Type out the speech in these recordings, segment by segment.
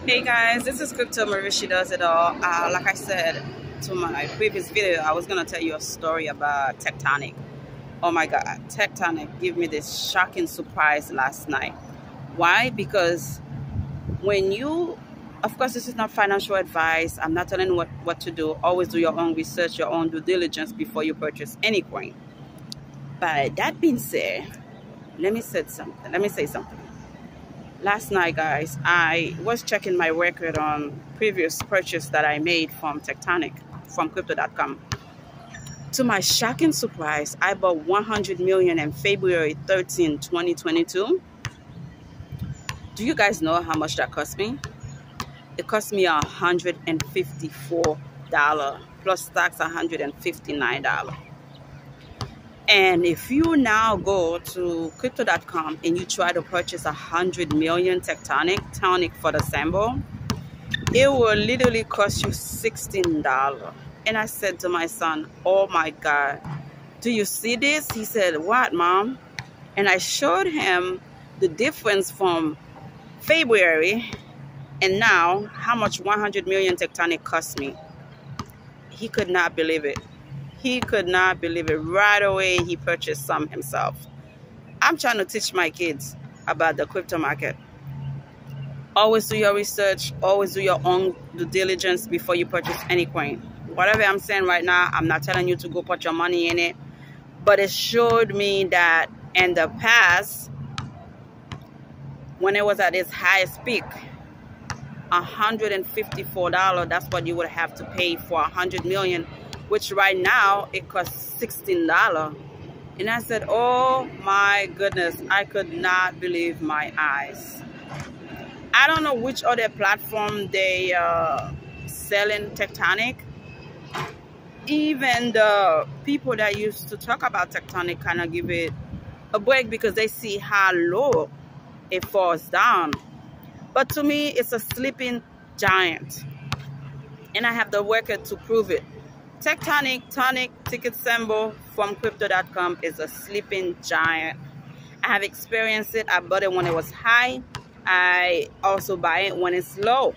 Hey guys, this is Crypto Marie. She does it all. Like I said to my previous video, I was gonna tell you a story about TecTonic. Oh my God, TecTonic gave me this shocking surprise last night. Why? Because when you, of course, this is not financial advice. I'm not telling you what to do. Always do your own research, your own due diligence before you purchase any coin. But that being said, let me say something. Last night, guys, I was checking my record on previous purchase that I made from TecTonic, from crypto.com. To my shocking surprise, I bought 100 million in February 13, 2022. Do you guys know how much that cost me? It cost me $154 plus tax, $159. And if you now go to crypto.com and you try to purchase 100 million TecTonic for the symbol, it will literally cost you $16. And I said to my son, oh my God, do you see this? He said, what, Mom? And I showed him the difference from February and now how much 100 million TecTonic cost me. He could not believe it. He could not believe it. Right away, he purchased some himself. I'm trying to teach my kids about the crypto market. Always do your research. Always do your own due diligence before you purchase any coin. Whatever I'm saying right now, I'm not telling you to go put your money in it. But it showed me that in the past, when it was at its highest peak, $154, that's what you would have to pay for 100 million, which right now it costs $16. And I said, oh my goodness, I could not believe my eyes. I don't know which other platform they selling TecTonic. Even the people that used to talk about TecTonic kind of give it a break because they see how low it falls down. But to me, it's a sleeping giant. And I have the record to prove it. TecTonic ticket symbol from crypto.com is a sleeping giant. I have experienced it. I bought it when it was high. I also buy it when it's low.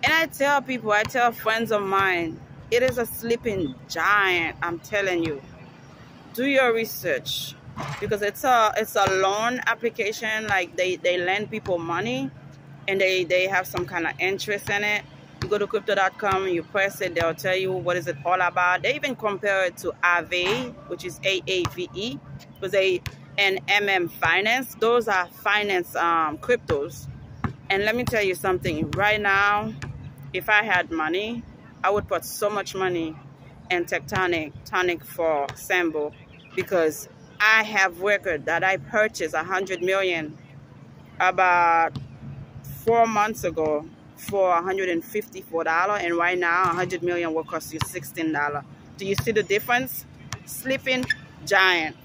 And I tell people, I tell friends of mine, it is a sleeping giant. I'm telling you, do your research because it's a loan application. Like they lend people money and they have some kind of interest in it. You go to crypto.com, you press it, they'll tell you what is it all about. They even compare it to AAVE, which is AAVE, because and MM Finance. Those are finance cryptos. And let me tell you something. Right now, if I had money, I would put so much money in TecTonic for symbol because I have record that I purchased 100 million about 4 months ago for $154, and right now 100 million will cost you $16. Do you see the difference? Sleeping giant.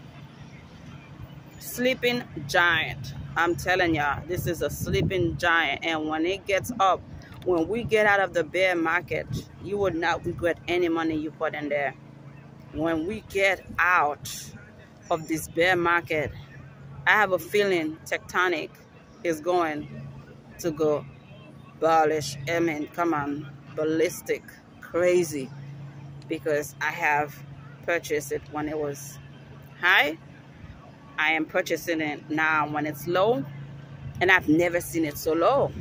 Sleeping giant. I'm telling y'all, this is a sleeping giant. And when it gets up, when we get out of the bear market, you would not regret any money you put in there. When we get out of this bear market, I have a feeling TecTonic is going to go bullish. I mean, come on, ballistic, crazy, because I have purchased it when it was high. I am purchasing it now when it's low, and I've never seen it so low.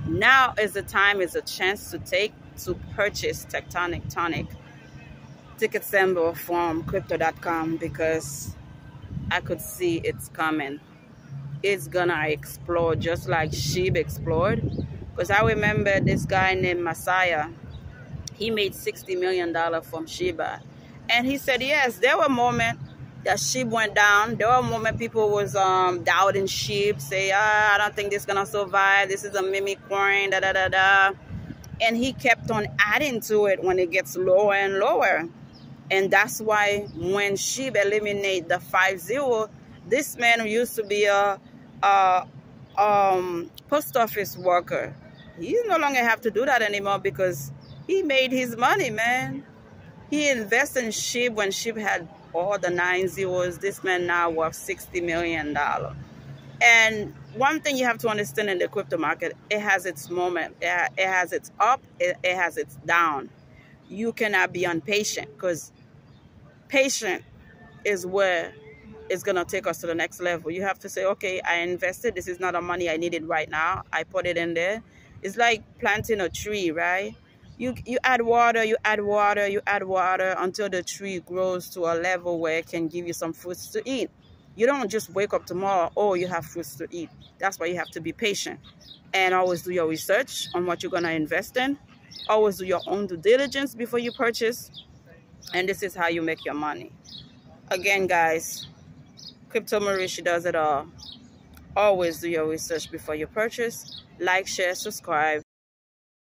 Now is the time, is a chance to purchase TecTonic ticket symbol from crypto.com because I could see it's coming. It's gonna explode just like SHIB exploded. Because I remember this guy named Messiah, he made $60 million from Shiba. And he said, yes, there were moments that SHIB went down. There were moments people was doubting SHIB, say, I don't think this is going to survive. This is a mimic coin, da-da-da-da. And he kept on adding to it when it gets lower and lower. And that's why when SHIB eliminated the 5-0, this man who used to be a post office worker, he no longer have to do that anymore because he made his money, man. He invested in SHIB when SHIB had all the 9 zeros. This man now worth $60 million. And one thing you have to understand in the crypto market, it has its moment. It has its up, it has its down. You cannot be impatient, because patient is where it's going to take us to the next level. You have to say, okay, I invested. This is not the money I needed right now. I put it in there. It's like planting a tree, right? You add water, you add water, you add water until the tree grows to a level where it can give you some fruits to eat. You don't just wake up tomorrow, oh, you have fruits to eat. That's why you have to be patient. And always do your research on what you're going to invest in. Always do your own due diligence before you purchase. And this is how you make your money. Again, guys, Crypto Marie, she does it all. Always do your research before you purchase. Like, share, subscribe.